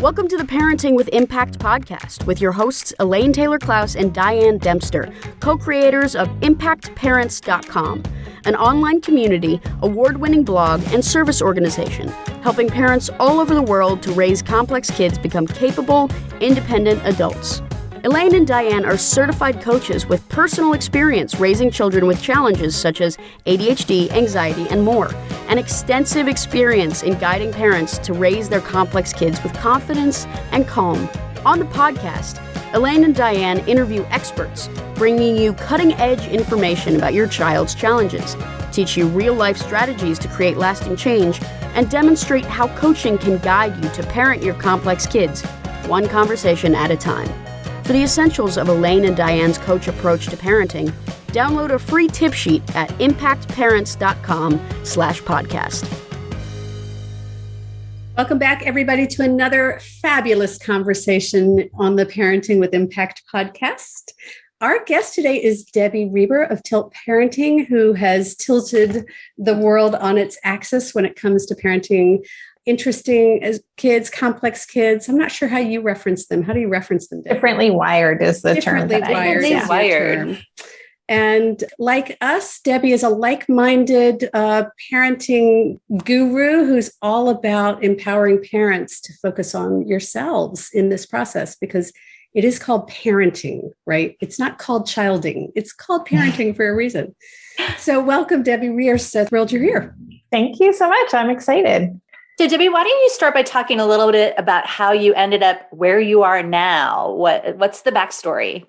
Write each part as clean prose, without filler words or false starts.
Welcome to the Parenting with Impact podcast with your hosts Elaine, Taylor-Klaus, and Diane, Dempster, co-creators of ImpactParents.com, an online community, award-winning blog, and service organization helping parents all over the world to raise complex kids become capable, independent adults. Elaine and Diane are certified coaches with personal experience raising children with challenges such as ADHD, anxiety, and more, and extensive experience in guiding parents to raise their complex kids with confidence and calm. On the podcast, Elaine and Diane interview experts, bringing you cutting-edge information about your child's challenges, teach you real-life strategies to create lasting change, and demonstrate how coaching can guide you to parent your complex kids, one conversation at a time. For the essentials of Elaine and Diane's coach approach to parenting, download a free tip sheet at impactparents.com/podcast. Welcome back, everybody, to another fabulous conversation on the Parenting with Impact podcast. Our guest today is Debbie Reber of Tilt Parenting, who has tilted the world on its axis when it comes to parenting interesting as kids, complex kids. I'm not sure how you reference them. How do you reference them, Debbie? Differently wired is the term. Differently wired. And like us, Debbie is a like-minded parenting guru who's all about empowering parents to focus on yourselves in this process, because it is called parenting, right? It's not called childing. It's called parenting for a reason. So welcome, Debbie. We are so thrilled you're here. Thank you so much. I'm excited. So Debbie, why don't you start by talking a little bit about how you ended up where you are now? What's the backstory?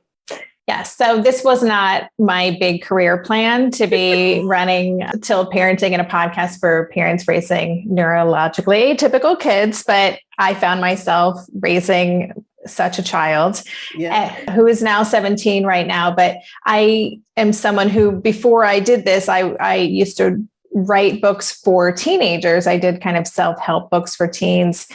Yes. So this was not my big career plan to be running Tilt Parenting and a podcast for parents raising neurologically atypical kids, but I found myself raising such a child who is now 17 right now. But I am someone who, before I did this, I used to write books for teenagers. I did kind of self-help books for teens.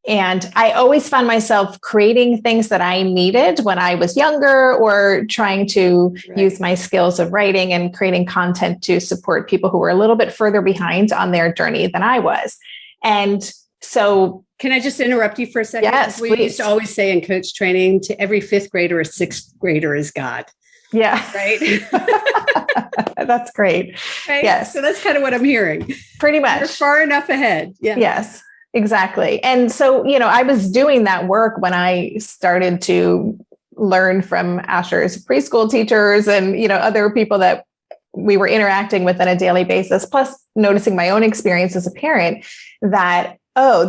And I always found myself creating things that I needed when I was younger, or trying to use my skills of writing and creating content to support people who were a little bit further behind on their journey than I was. And so, can I just interrupt you for a second? Yes, we used to always say in coach training, to every fifth grader, a sixth grader is God. Yeah. Right. That's great. Right? Yes. So that's kind of what I'm hearing. Pretty much. You're far enough ahead. Yeah. Yes, exactly. And so, I was doing that work when I started to learn from Asher's preschool teachers and, other people that we were interacting with on a daily basis, plus noticing my own experience as a parent, that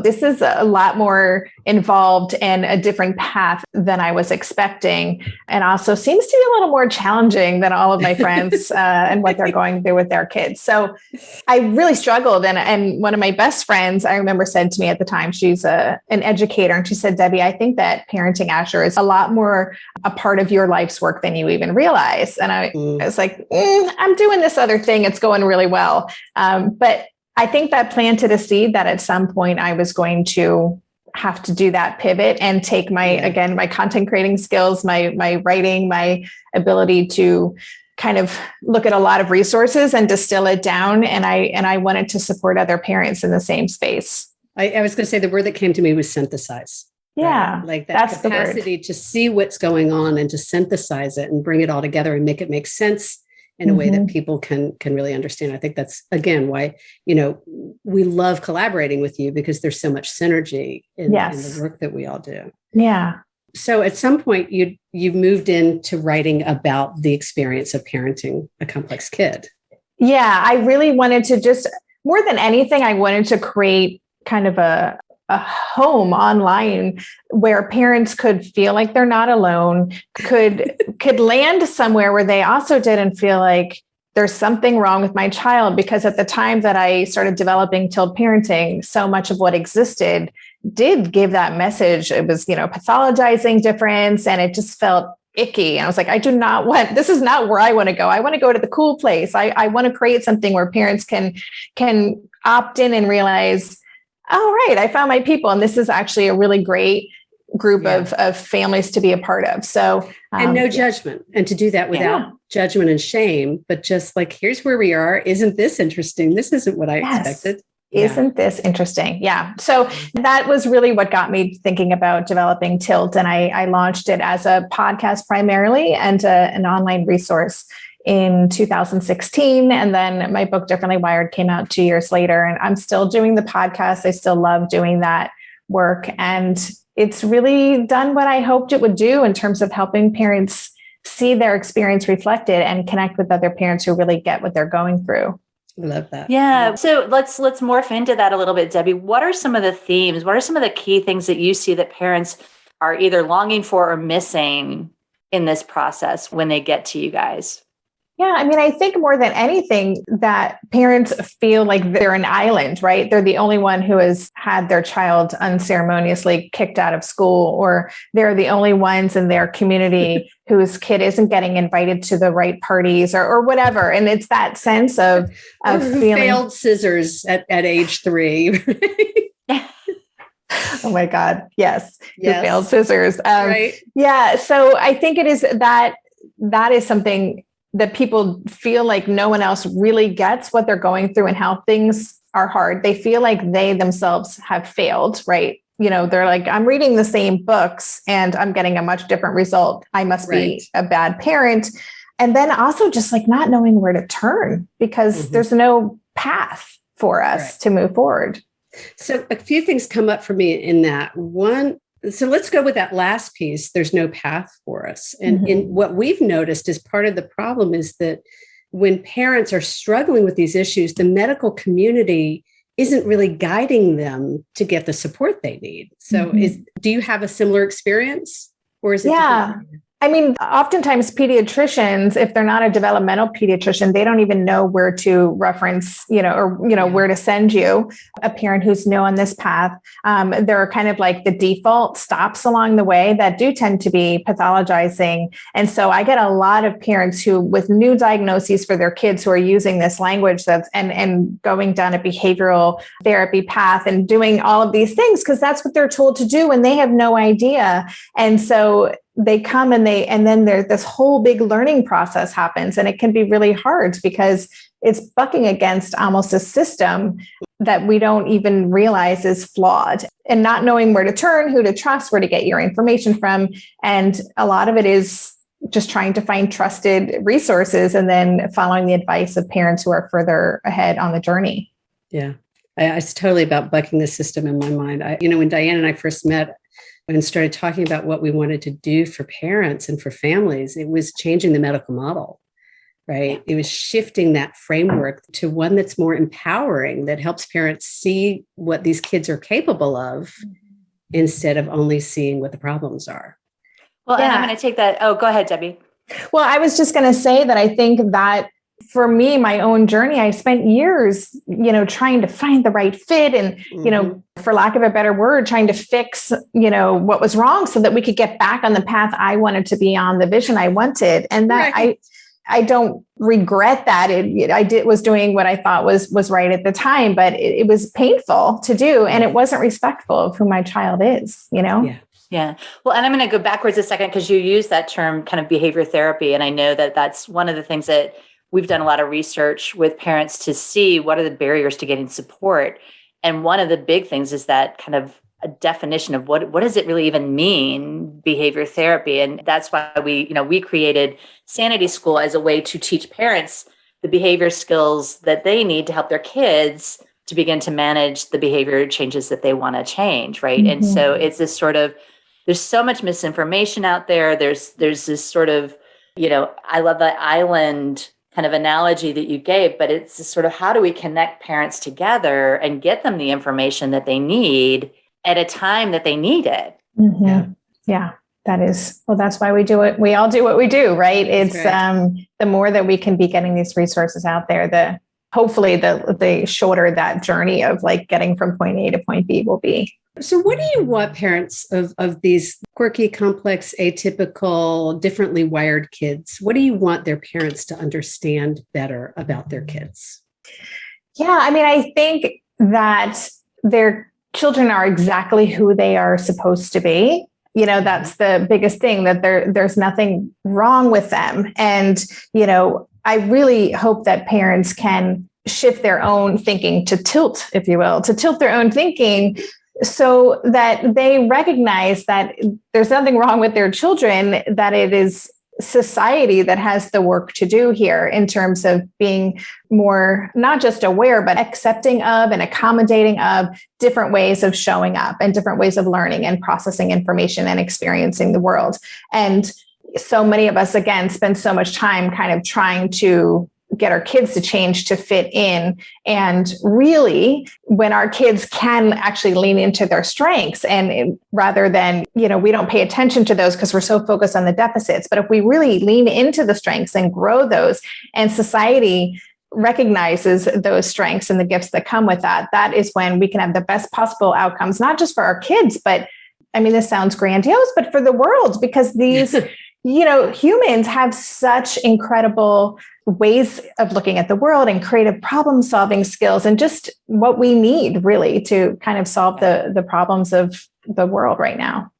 this is a lot more involved and a different path than I was expecting. And also seems to be a little more challenging than all of my friends and what they're going through with their kids. So I really struggled. And one of my best friends, I remember, said to me at the time, she's an educator, and she said, Debbie, I think that parenting Asher is a lot more a part of your life's work than you even realize. And I was like, I'm doing this other thing. It's going really well. But I think that planted a seed that at some point I was going to have to do that pivot and take my content creating skills, my writing, my ability to kind of look at a lot of resources and distill it down. And I wanted to support other parents in the same space. I was going to say the word that came to me was synthesize. Yeah. Right? Like that capacity to see what's going on and to synthesize it and bring it all together and make it make sense in a way that people can really understand. I think that's, again, why, we love collaborating with you, because there's so much synergy in the work that we all do. Yeah. So at some point you moved into writing about the experience of parenting a complex kid. Yeah. I really wanted to more than anything, I wanted to create kind of a home online where parents could feel like they're not alone, could land somewhere where they also didn't feel like there's something wrong with my child. Because at the time that I started developing Tilt Parenting, so much of what existed did give that message. It was, pathologizing difference, and it just felt icky. And I was like, this is not where I want to go. I want to go to the cool place. I want to create something where parents can opt in and realize, oh, right, I found my people. And this is actually a really great group of families to be a part of. So, and no judgment, and to do that without judgment and shame, but just like, here's where we are. Isn't this interesting? This isn't what I expected. Isn't this interesting? Yeah. So that was really what got me thinking about developing Tilt. And I launched it as a podcast primarily and an online resource in 2016. And then my book, Differently Wired, came out 2 years later. And I'm still doing the podcast. I still love doing that work. And it's really done what I hoped it would do in terms of helping parents see their experience reflected and connect with other parents who really get what they're going through. I love that. Yeah. So let's morph into that a little bit, Debbie. What are some of the themes? What are some of the key things that you see that parents are either longing for or missing in this process when they get to you guys? Yeah, I mean, I think more than anything that parents feel like they're an island, right? They're the only one who has had their child unceremoniously kicked out of school, or they're the only ones in their community whose kid isn't getting invited to the right parties or whatever. And it's that sense of feeling failed scissors at age 3. Oh my God. Yes. Who failed scissors. Right. Yeah. So I think it is that is something that people feel like no one else really gets what they're going through and how things are hard. They feel like they themselves have failed, right? You know, they're like, I'm reading the same books and I'm getting a much different result. I must be a bad parent. And then also just like not knowing where to turn because there's no path for us to move forward. So a few things come up for me in that. One, so let's go with that last piece. There's no path for us. And in what we've noticed is part of the problem is that when parents are struggling with these issues, the medical community isn't really guiding them to get the support they need. So do you have a similar experience or is it different? I mean, oftentimes pediatricians, if they're not a developmental pediatrician, they don't even know where to reference, where to send you. A parent who's new on this path, there are kind of like the default stops along the way that do tend to be pathologizing. And so I get a lot of parents who, with new diagnoses for their kids who are using this language that's and going down a behavioral therapy path and doing all of these things because that's what they're told to do and they have no idea. And so they come and then there's this whole big learning process happens. And it can be really hard because it's bucking against almost a system that we don't even realize is flawed and not knowing where to turn, who to trust, where to get your information from. And a lot of it is just trying to find trusted resources and then following the advice of parents who are further ahead on the journey. Yeah, it's totally about bucking the system in my mind. When Diane and I first met, and started talking about what we wanted to do for parents and for families, it was changing the medical model, right? It was shifting that framework to one that's more empowering, that helps parents see what these kids are capable of instead of only seeing what the problems are. Well, and I'm going to take that. Oh, go ahead, Debbie. Well, I was just going to say that I think that for me, my own journey, I spent years, trying to find the right fit and, for lack of a better word, trying to fix, what was wrong so that we could get back on the path I wanted to be on, the vision I wanted. And that I don't regret that. I was doing what I thought was right at the time, but it was painful to do. And it wasn't respectful of who my child is, Yeah. Well, and I'm going to go backwards a second because you use that term kind of behavior therapy. And I know that that's one of the things that we've done a lot of research with parents to see what are the barriers to getting support. And one of the big things is that kind of a definition of what does it really even mean, behavior therapy. And that's why we created Sanity School as a way to teach parents the behavior skills that they need to help their kids to begin to manage the behavior changes that they want to change. Right. And so it's this sort of, there's so much misinformation out there. There's this sort of, I love the island kind of analogy that you gave, but it's just sort of how do we connect parents together and get them the information that they need at a time that they need it. Yeah, that is, well, that's why we do it. We all do what we do, right? It's the more that we can be getting these resources out there, hopefully the shorter that journey of like getting from point A to point B will be. So what do you want parents of these quirky, complex, atypical, differently wired kids? What do you want their parents to understand better about their kids? Yeah, I mean, I think that their children are exactly who they are supposed to be. That's the biggest thing, that there's nothing wrong with them. And, I really hope that parents can shift their own thinking, to tilt, if you will, to tilt their own thinking so that they recognize that there's nothing wrong with their children, that it is society that has the work to do here in terms of being more, not just aware, but accepting of and accommodating of different ways of showing up and different ways of learning and processing information and experiencing the world. And so many of us, again, spend so much time kind of trying to get our kids to change to fit in. And really, when our kids can actually lean into their strengths, and rather than, we don't pay attention to those because we're so focused on the deficits. But if we really lean into the strengths and grow those, and society recognizes those strengths and the gifts that come with that, that is when we can have the best possible outcomes, not just for our kids, but this sounds grandiose, but for the world, because these, humans have such incredible ways of looking at the world and creative problem solving skills, and just what we need really to kind of solve the problems of the world right now.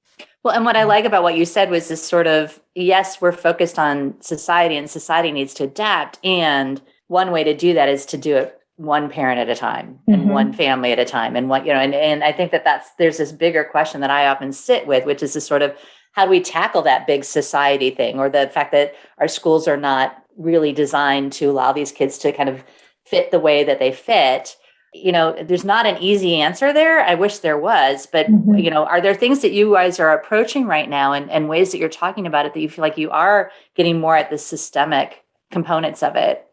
Well, and what I like about what you said was this sort of, yes, we're focused on society and society needs to adapt. And one way to do that is to do it one parent at a time and one family at a time. And and I think there's this bigger question that I often sit with, which is this sort of, how do we tackle that big society thing, or the fact that our schools are not really designed to allow these kids to kind of fit the way that they fit? There's not an easy answer there. I wish there was, but are there things that you guys are approaching right now, and ways that you're talking about it that you feel like you are getting more at the systemic components of it?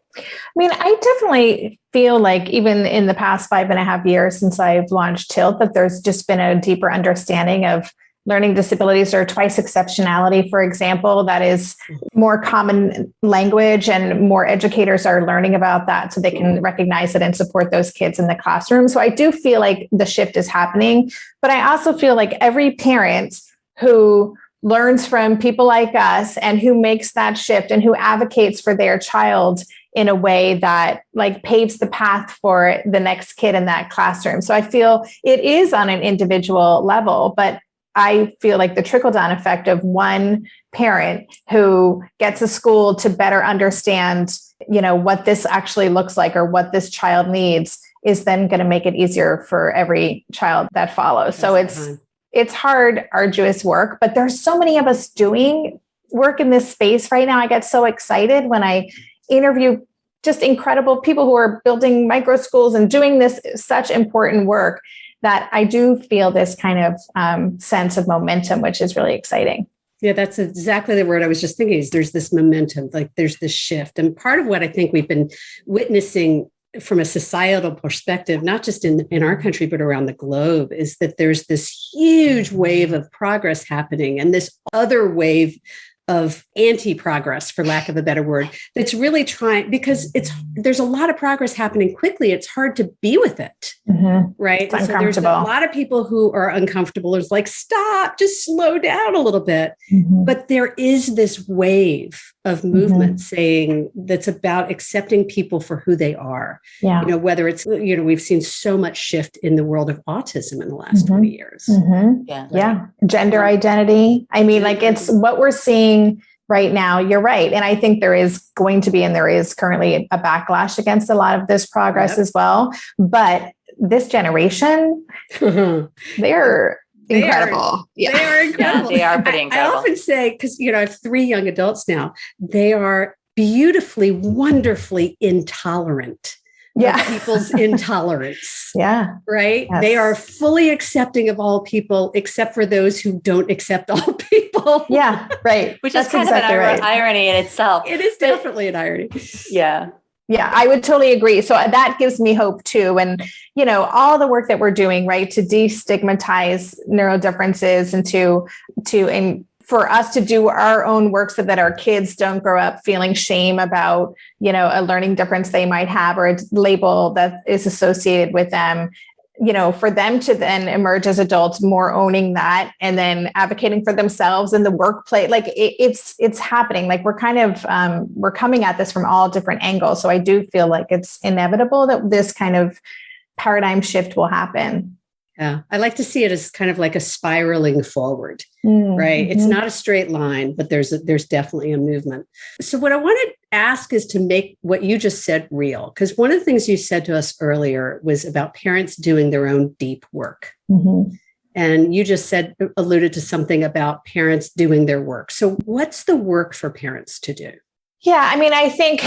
I definitely feel like even in the past 5.5 years since I've launched Tilt, that there's just been a deeper understanding of learning disabilities, or twice exceptionality, for example. That is more common language, and more educators are learning about that so they can recognize it and support those kids in the classroom. So I do feel like the shift is happening, but I also feel like every parent who learns from people like us and who makes that shift and who advocates for their child in a way that paves the path for the next kid in that classroom. So I feel it is on an individual level, but I feel like the trickle-down effect of one parent who gets a school to better understand, what this actually looks like or what this child needs, is then going to make it easier for every child that follows. So it's hard, arduous work, but there's so many of us doing work in this space right now. I get so excited when I interview just incredible people who are building micro schools and doing this such important work, that I do feel this kind of sense of momentum, which is really exciting. Yeah, that's exactly the word I was just thinking, is there's this momentum, there's this shift. And part of what I think we've been witnessing from a societal perspective, not just in our country, but around the globe, is that there's this huge wave of progress happening, and this other wave of anti-progress, for lack of a better word, that's really trying, because there's a lot of progress happening quickly. It's hard to be with it, right? It's so there's a lot of people who are uncomfortable. It's like, stop, just slow down a little bit. But there is this wave of movement saying that's about accepting people for who they are. Yeah. Whether it's, we've seen so much shift in the world of autism in the last 20 years. Yeah. Gender identity. It's what we're seeing right now. You're right. And I think there is going to be, and there is currently, a backlash against a lot of this progress as well. But this generation, they're incredible. They are incredible. They are pretty incredible. I often say, because I have 3 young adults now, they are beautifully, wonderfully intolerant of people's intolerance. Right? Yes. They are fully accepting of all people, except for those who don't accept all people. Right. Which is kind of an irony in itself. It is definitely an irony. Yeah, I would totally agree. So that gives me hope too. And, all the work that we're doing, right, to destigmatize neurodifferences and for us to do our own work so that our kids don't grow up feeling shame about, a learning difference they might have, or a label that is associated with them, for them to then emerge as adults more owning that, and then advocating for themselves in the workplace. It's happening. We're kind of, we're coming at this from all different angles. So I do feel like it's inevitable that this kind of paradigm shift will happen. Yeah. I like to see it as kind of like a spiraling forward, right? It's not a straight line, but there's definitely a movement. So what I want to ask is to make what you just said real, because one of the things you said to us earlier was about parents doing their own deep work. And you just alluded to something about parents doing their work. So what's the work for parents to do? Yeah, I mean, I think,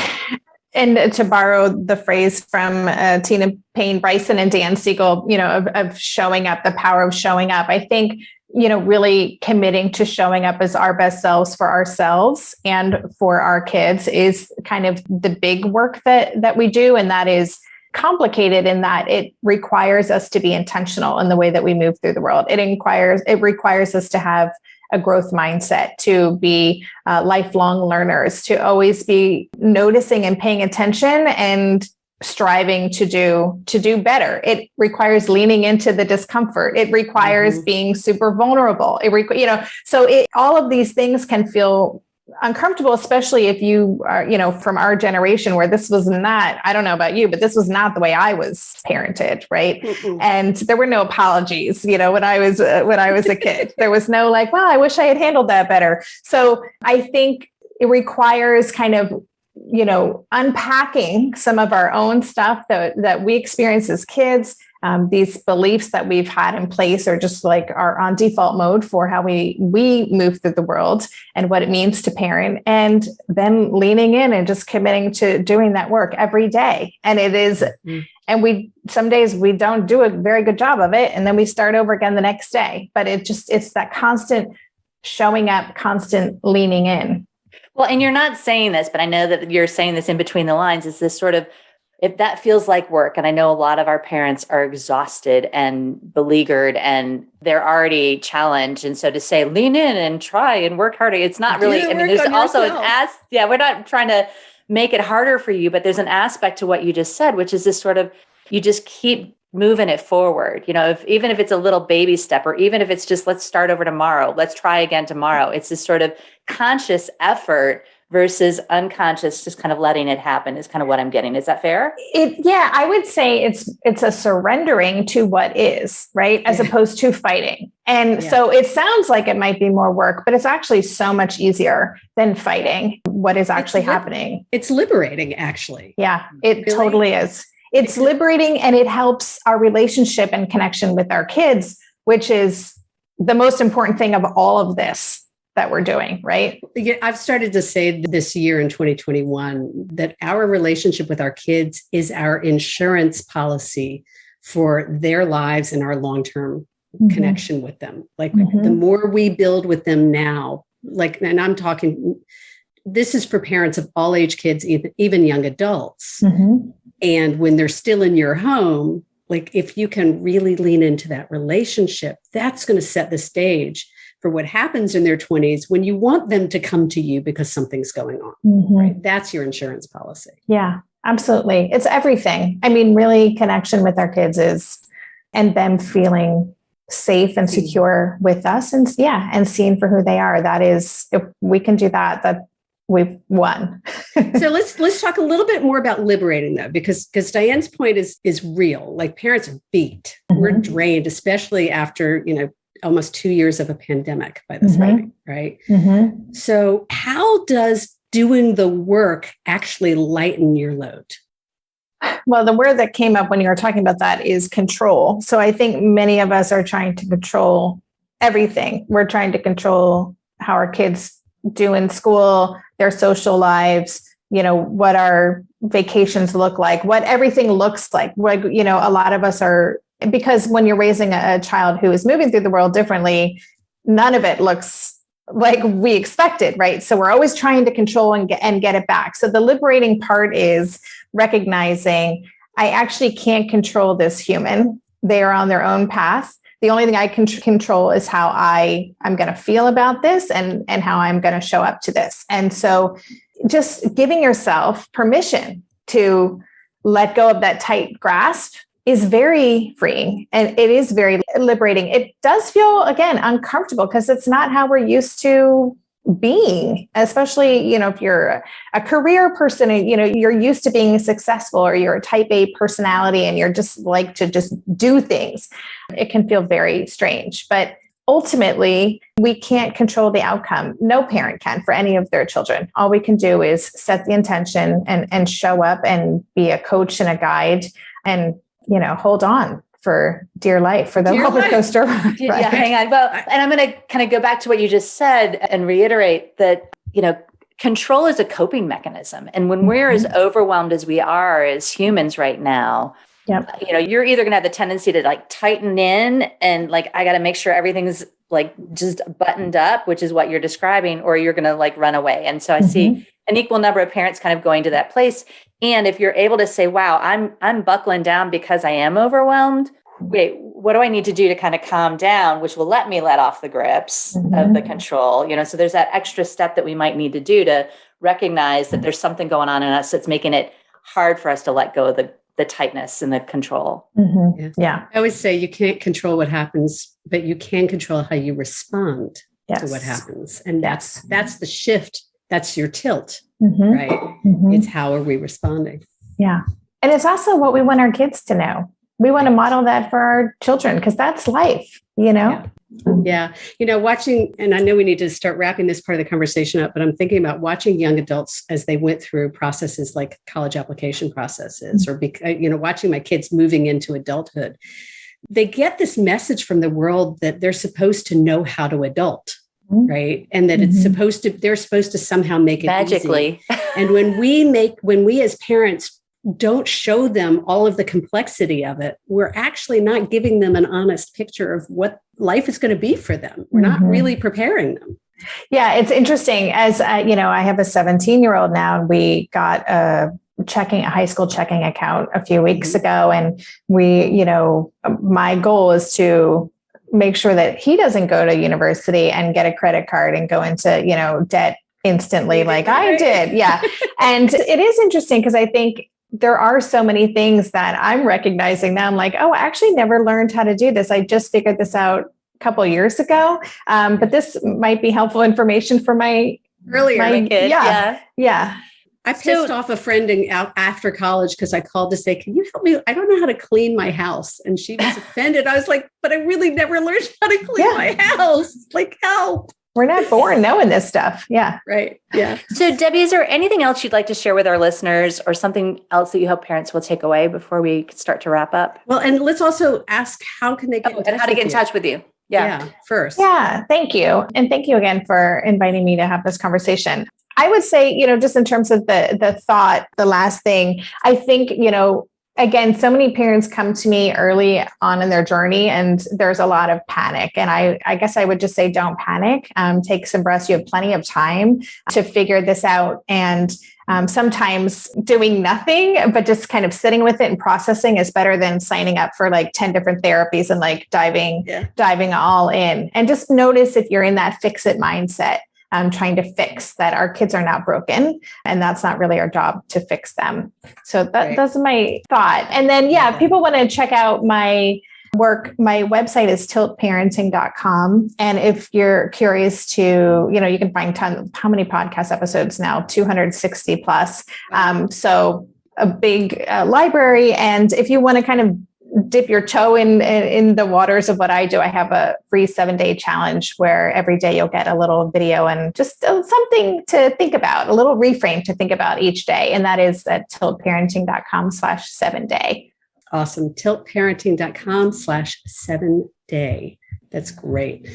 and to borrow the phrase from Tina Payne Bryson and Dan Siegel, of showing up, the power of showing up. I think, really committing to showing up as our best selves for ourselves and for our kids is kind of the big work that we do. And that is complicated in that it requires us to be intentional in the way that we move through the world. It requires us to have a growth mindset, to be lifelong learners, to always be noticing and paying attention and striving to do better. It requires leaning into the discomfort. It requires being super vulnerable. All of these things can feel uncomfortable, especially if you are, from our generation where this was not, I don't know about you, but this was not the way I was parented. Right. And there were no apologies, when I was a kid. There was no like, well, I wish I had handled that better. So I think it requires kind of, unpacking some of our own stuff that we experience as kids. These beliefs that we've had in place are just like are on default mode for how we move through the world and what it means to parent, and then leaning in and just committing to doing that work every day. And it is, and some days we don't do a very good job of it. And then we start over again the next day, but it's that constant showing up, constant leaning in. Well, and you're not saying this, but I know that you're saying this in between the lines, is this sort of, if that feels like work, and I know a lot of our parents are exhausted and beleaguered and they're already challenged. And so to say, lean in and try and work harder, it's not really, I mean, there's also we're not trying to make it harder for you, but there's an aspect to what you just said, which is this sort of, you just keep moving it forward. Even if it's a little baby step, or even if it's just, let's start over tomorrow, let's try again tomorrow. It's this sort of conscious effort versus unconscious, just kind of letting it happen is kind of what I'm getting. Is that fair? I would say it's a surrendering to what is, right? As opposed to fighting. And so it sounds like it might be more work, but it's actually so much easier than fighting what is actually happening. It's liberating, actually. Yeah, it totally is. It's liberating, and it helps our relationship and connection with our kids, which is the most important thing of all of this that we're doing, right? Yeah, I've started to say this year in 2021 that our relationship with our kids is our insurance policy for their lives and our long-term connection with them. Like the more we build with them now, and I'm talking, this is for parents of all age kids, even young adults. And when they're still in your home, like if you can really lean into that relationship, that's going to set the stage for what happens in their 20s when you want them to come to you because something's going on, right? That's your insurance policy. Yeah, absolutely. It's everything. I mean, really connection with our kids and them feeling safe and secure with us and seen for who they are. That is, if we can do that we've won. So let's talk a little bit more about liberating though, because Diane's point is real. Like parents are beat. We're drained, especially after, almost 2 years of a pandemic by this point, right? So how does doing the work actually lighten your load? Well, the word that came up when you were talking about that is control. So I think many of us are trying to control everything. We're trying to control how our kids do in school, their social lives, what our vacations look like, what everything looks like. A lot of us are, because when you're raising a child who is moving through the world differently, none of it looks like we expected, right? So we're always trying to control and get it back. So the liberating part is recognizing I actually can't control this human. They are on their own path. The only thing I can control is how I'm going to feel about this and how I'm going to show up to this. And so just giving yourself permission to let go of that tight grasp is very freeing, and it is very liberating. It does feel, again, uncomfortable because it's not how we're used to being, especially, if you're a career person, you're used to being successful, or you're a type A personality and you're just like to just do things. it can feel very strange. But ultimately, we can't control the outcome. No parent can for any of their children. All we can do is set the intention and show up and be a coach and a guide and, hold on for dear life, for the roller coaster ride. Yeah, hang on. Well, and I'm going to kind of go back to what you just said and reiterate that, control is a coping mechanism. And when we're as overwhelmed as we are as humans right now, you're either going to have the tendency to like tighten in and like, I got to make sure everything's like just buttoned up, which is what you're describing, or you're going to like run away. And so I see an equal number of parents kind of going to that place. And if you're able to say, wow, I'm buckling down because I am overwhelmed. Wait, what do I need to do to kind of calm down, which will let me let off the grips of the control? So there's that extra step that we might need to do to recognize that there's something going on in us that's making it hard for us to let go of the tightness and the control. Yeah. I always say you can't control what happens, but you can control how you respond to what happens. And that's the shift. That's your tilt, right? It's how are we responding? Yeah. And it's also what we want our kids to know. We want to model that for our children because that's life, Yeah. Watching, and I know we need to start wrapping this part of the conversation up, but I'm thinking about watching young adults as they went through processes like college application processes or, watching my kids moving into adulthood. They get this message from the world that they're supposed to know how to adult, right? And that they're supposed to somehow make it magically. Easy. And when we as parents don't show them all of the complexity of it, we're actually not giving them an honest picture of what life is going to be for them. We're not really preparing them. Yeah, it's interesting. As I have a 17-year-old now, and we got a high school checking account a few weeks ago. And we, my goal is to make sure that he doesn't go to university and get a credit card and go into, debt instantly like I did. Yeah. And it is interesting because I think there are so many things that I'm recognizing now. I'm like, oh, I actually never learned how to do this. I just figured this out a couple of years ago. But this might be helpful information for my kid. Yeah. I pissed off a friend after college because I called to say, can you help me? I don't know how to clean my house. And she was offended. I was like, but I really never learned how to clean my house. Like, help. We're not born knowing this stuff. Yeah. Right. Yeah. So Debbie, is there anything else you'd like to share with our listeners or something else that you hope parents will take away before we start to wrap up? Well, and let's also ask how can they get in touch and how to get in touch with you. Yeah. First. Yeah. Thank you. And thank you again for inviting me to have this conversation. I would say, just in terms of the thought, the last thing, I think, again, so many parents come to me early on in their journey and there's a lot of panic. And I guess I would just say, don't panic, take some breaths. You have plenty of time to figure this out. And sometimes doing nothing, but just kind of sitting with it and processing is better than signing up for like 10 different therapies and like diving all in. And just notice if you're in that fix it mindset. Trying to fix that our kids are not broken and that's not really our job to fix them. So that's my thought. And then, people want to check out my work. My website is tiltparenting.com. And if you're curious to, you can find how many podcast episodes now, 260 plus. So a big library. And if you want to kind of dip your toe in the waters of what I do, I have a free 7-day challenge where every day you'll get a little video and just something to think about, a little reframe to think about each day. And that is at tiltparenting.com/7day. Awesome. tiltparenting.com/7day. That's great.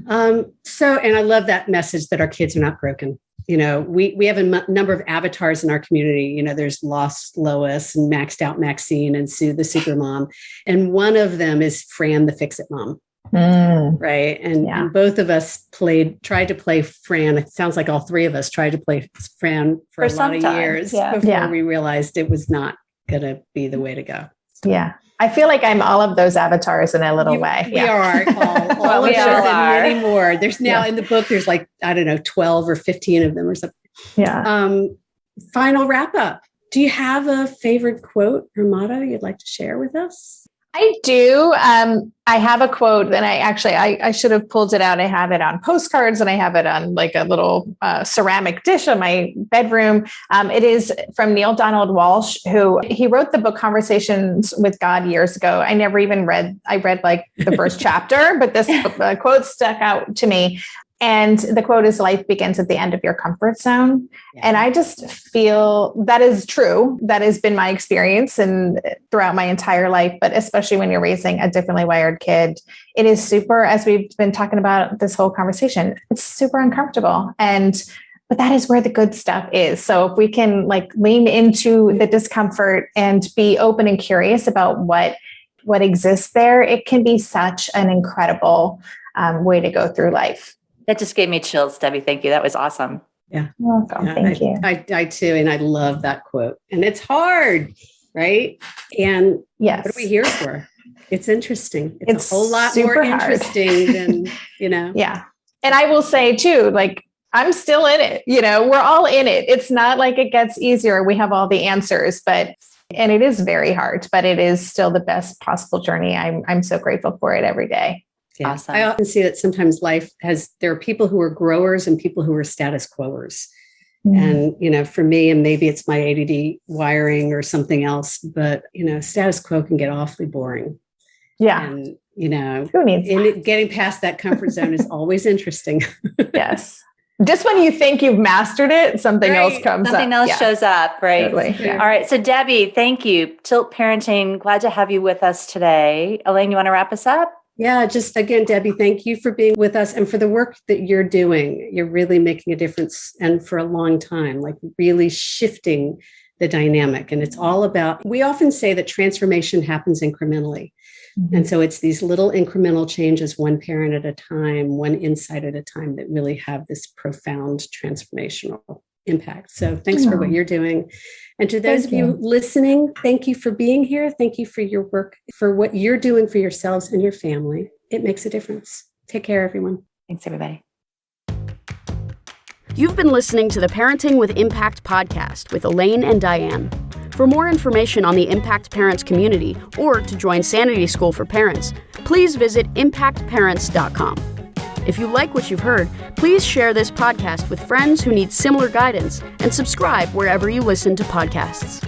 And I love that message that our kids are not broken. We have a number of avatars in our community. There's Lost Lois and Maxed Out Maxine and Sue the Super Mom. And one of them is Fran the Fix It Mom. Right. And both of us tried to play Fran. It sounds like all three of us tried to play Fran for a lot of years before we realized it was not going to be the way to go. Yeah. I feel like I'm all of those avatars in a little way. We are all of those and many more. There's now in the book, there's 12 or 15 of them or something. Yeah. Final wrap up. Do you have a favorite quote or motto you'd like to share with us? I do. I have a quote, and I should have pulled it out. I have it on postcards, and I have it on like a little ceramic dish in my bedroom. It is from Neil Donald Walsh, he wrote the book Conversations with God years ago. I never even read. I read like the first chapter, but this quote stuck out to me. And the quote is, life begins at the end of your comfort zone. Yeah. And I just feel that is true. That has been my experience and throughout my entire life, but especially when you're raising a differently wired kid, it is super, as we've been talking about this whole conversation, it's super uncomfortable. But that is where the good stuff is. So if we can like lean into the discomfort and be open and curious about what exists there, it can be such an incredible way to go through life. That just gave me chills, Debbie. Thank you. That was awesome. Yeah. Welcome. Yeah, Thank you. I too. And I love that quote. And it's hard, right? And yes. What are we here for? It's interesting. It's a whole lot more interesting than, Yeah. And I will say too, like, I'm still in it. We're all in it. It's not like it gets easier. We have all the answers, and it is very hard, but it is still the best possible journey. I'm so grateful for it every day. Yeah. Awesome. I often see that sometimes there are people who are growers and people who are status quoers. Mm-hmm. And, for me, and maybe it's my ADD wiring or something else, but, status quo can get awfully boring. Yeah. And, who needs that? Getting past that comfort zone is always interesting. Yes. Just when you think you've mastered it, something else comes up. Something else shows up, right? Totally. Yeah. All right. So Debbie, thank you. Tilt Parenting, glad to have you with us today. Elaine, you want to wrap us up? Yeah, just again, Debbie, thank you for being with us and for the work that you're doing. You're really making a difference, and for a long time, like really shifting the dynamic. And it's all about, we often say that transformation happens incrementally. Mm-hmm. And so it's these little incremental changes, one parent at a time, one insight at a time, that really have this profound transformational impact. So thanks for what you're doing. And to those of you listening, thank you for being here. Thank you for your work, for what you're doing for yourselves and your family. It makes a difference. Take care, everyone. Thanks, everybody. You've been listening to the Parenting with Impact podcast with Elaine and Diane. For more information on the Impact Parents community or to join Sanity School for Parents, please visit impactparents.com. If you like what you've heard, please share this podcast with friends who need similar guidance and subscribe wherever you listen to podcasts.